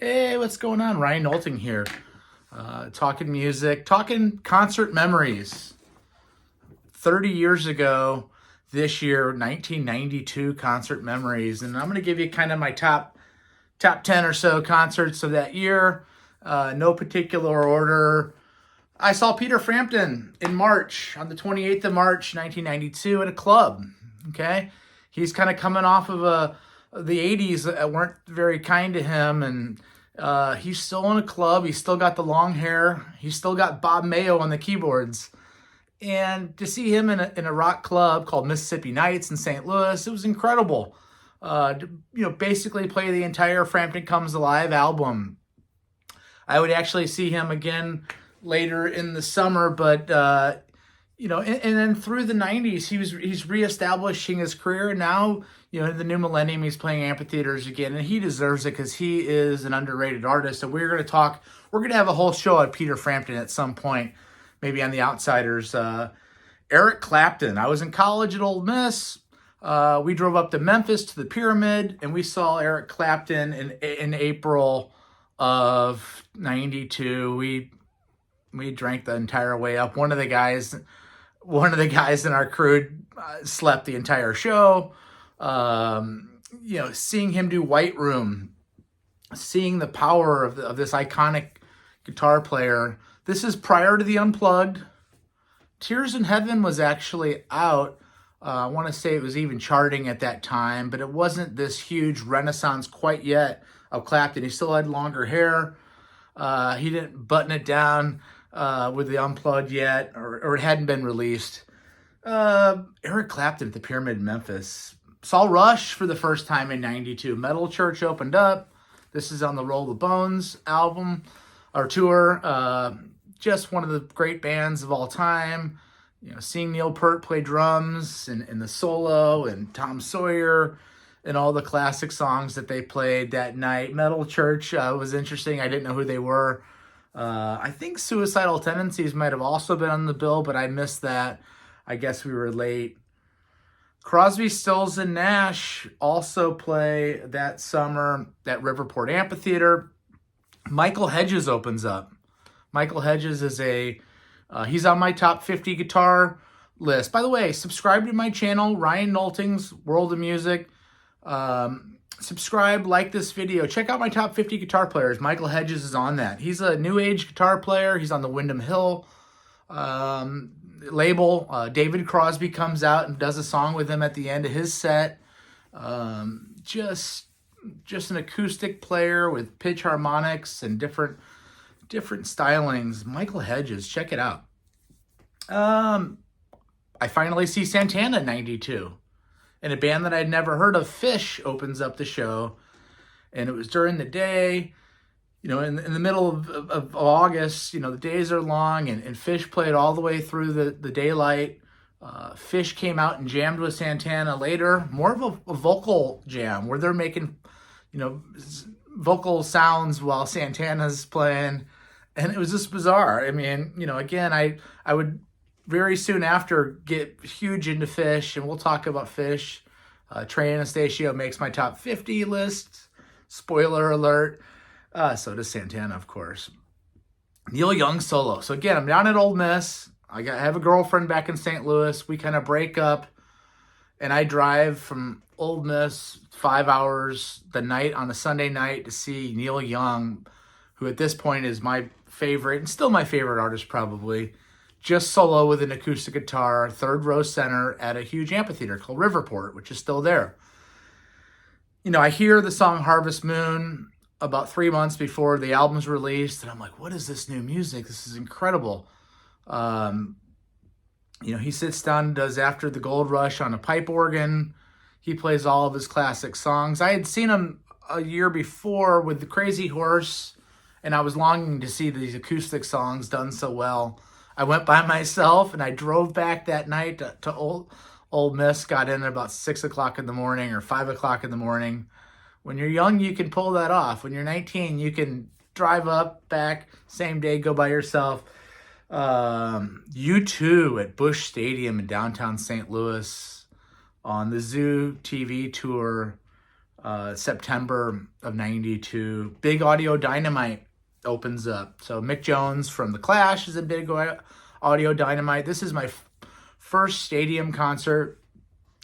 Hey, what's going on? Ryan Nolting here. Talking music, talking concert memories. 30 years ago, this year, 1992 concert memories. And I'm going to give you kind of my top 10 or so concerts of that year. No particular order. I saw Peter Frampton in March, on the 28th of March, 1992 at a club. Okay. He's kind of coming off of the 80s that weren't very kind to him, and he's still in a club. He's still got the long hair. He's still got Bob Mayo on the keyboards. And to see him in a rock club called Mississippi Nights in St. Louis, it was incredible. Basically play the entire Frampton Comes Alive album. I would actually see him again later in the summer, but and then through the 90s, he's reestablishing his career. And now, in the new millennium, he's playing amphitheaters again, and he deserves it because he is an underrated artist. So we're going to have a whole show on Peter Frampton at some point, maybe on The Outsiders. Eric Clapton. I was in college at Ole Miss. We drove up to Memphis to the Pyramid, and we saw Eric Clapton in April of 92. We drank the entire way up. One of the guys in our crew slept the entire show. Seeing him do White Room, seeing the power of this iconic guitar player. This is prior to the Unplugged. Tears in Heaven was actually out. I want to say it was even charting at that time, but it wasn't this huge renaissance quite yet of Clapton. He still had longer hair. He didn't button it down with the Unplugged yet, or it hadn't been released. Eric Clapton at the Pyramid in Memphis. Saw Rush for the first time in 92. Metal Church opened up. This is on the Roll the Bones album or tour. Just one of the great bands of all time. Seeing Neil Peart play drums and the solo, and Tom Sawyer and all the classic songs that they played that night. Metal Church was interesting. I didn't know who they were. I think Suicidal Tendencies might have also been on the bill, but I missed that. I guess we were late. Crosby, Stills, and Nash also play that summer at Riverport Amphitheater. Michael Hedges opens up. Michael Hedges is he's on my top 50 guitar list. By the way, subscribe to my channel, Ryan Nolting's World of Music. Subscribe, like this video. Check out my top 50 guitar players. Michael Hedges is on that. He's a new age guitar player. He's on the Windham Hill label. David Crosby comes out and does a song with him at the end of his set. Just an acoustic player with pitch harmonics and different stylings. Michael Hedges, check it out. I finally see Santana in 92. And a band that I'd never heard of, Phish, opens up the show. And it was during the day, in the middle of August. The days are long, and Phish played all the way through the daylight. Phish came out and jammed with Santana later. More of a vocal jam where they're making, vocal sounds while Santana's playing. And it was just bizarre. I mean, again, I would very soon after get huge into Phish, and we'll talk about Phish. Trey Anastasio makes my top 50 list. Spoiler alert. So does Santana, of course. Neil Young solo. So again, I'm down at Ole Miss. I have a girlfriend back in St. Louis. We kind of break up, and I drive from Ole Miss 5 hours the night on a Sunday night to see Neil Young, who at this point is my favorite, and still my favorite artist probably. Just solo with an acoustic guitar, third row center at a huge amphitheater called Riverport, which is still there. I hear the song Harvest Moon about 3 months before the album's released, and I'm like, what is this new music? This is incredible. He sits down and does After the Gold Rush on a pipe organ. He plays all of his classic songs. I had seen him a year before with the Crazy Horse, and I was longing to see these acoustic songs done so well. I went by myself, and I drove back that night to Ole Miss, got in at about 6 o'clock in the morning or 5 o'clock in the morning. When you're young, you can pull that off. When you're 19, you can drive up, back, same day, go by yourself. U2 at Busch Stadium in downtown St. Louis on the Zoo TV tour. September of 92. Big Audio Dynamite opens up. So Mick Jones from The Clash is a Big Audio Dynamite. This is my first stadium concert.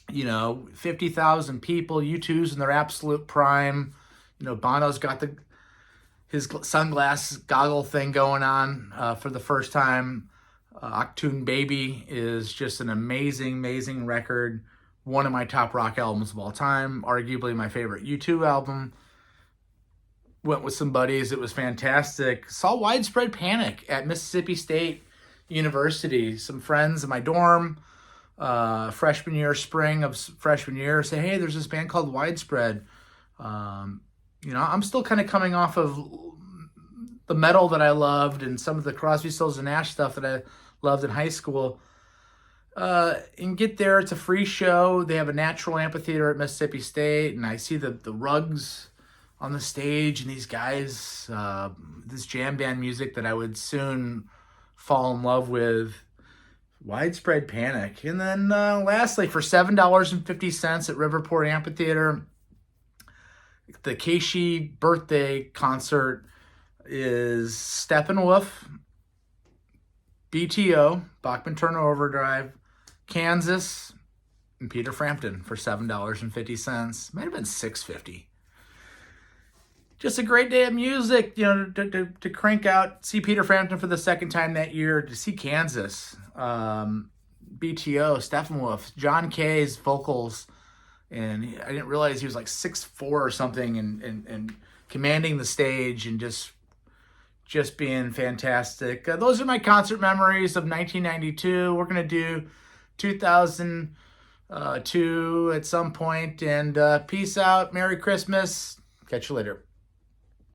50,000 people. U2's in their absolute prime. Bono's got his sunglass goggle thing going on for the first time. Achtung Baby is just an amazing record. One of my top rock albums of all time. Arguably my favorite U2 album. Went with some buddies. It was fantastic. Saw Widespread Panic at Mississippi State University. Some friends in my dorm, spring of freshman year, say, hey, there's this band called Widespread. I'm still kind of coming off of the metal that I loved and some of the Crosby, Stills, and Nash stuff that I loved in high school. And get there. It's a free show. They have a natural amphitheater at Mississippi State, and I see the rugs on the stage and these guys, this jam band music that I would soon fall in love with. Widespread Panic. And then lastly, for $7.50 at Riverport Amphitheater, the Keishi birthday concert is Steppenwolf, BTO, Bachman Turner Overdrive, Kansas, and Peter Frampton for $7.50. Might have been $6.50. Just a great day of music, to crank out, see Peter Frampton for the second time that year, to see Kansas, BTO, Steppenwolf, John Kay's vocals, and I didn't realize he was like 6'4" or something, and commanding the stage and just being fantastic. Those are my concert memories of 1992. We're gonna do 2002 at some point, and peace out, Merry Christmas, catch you later.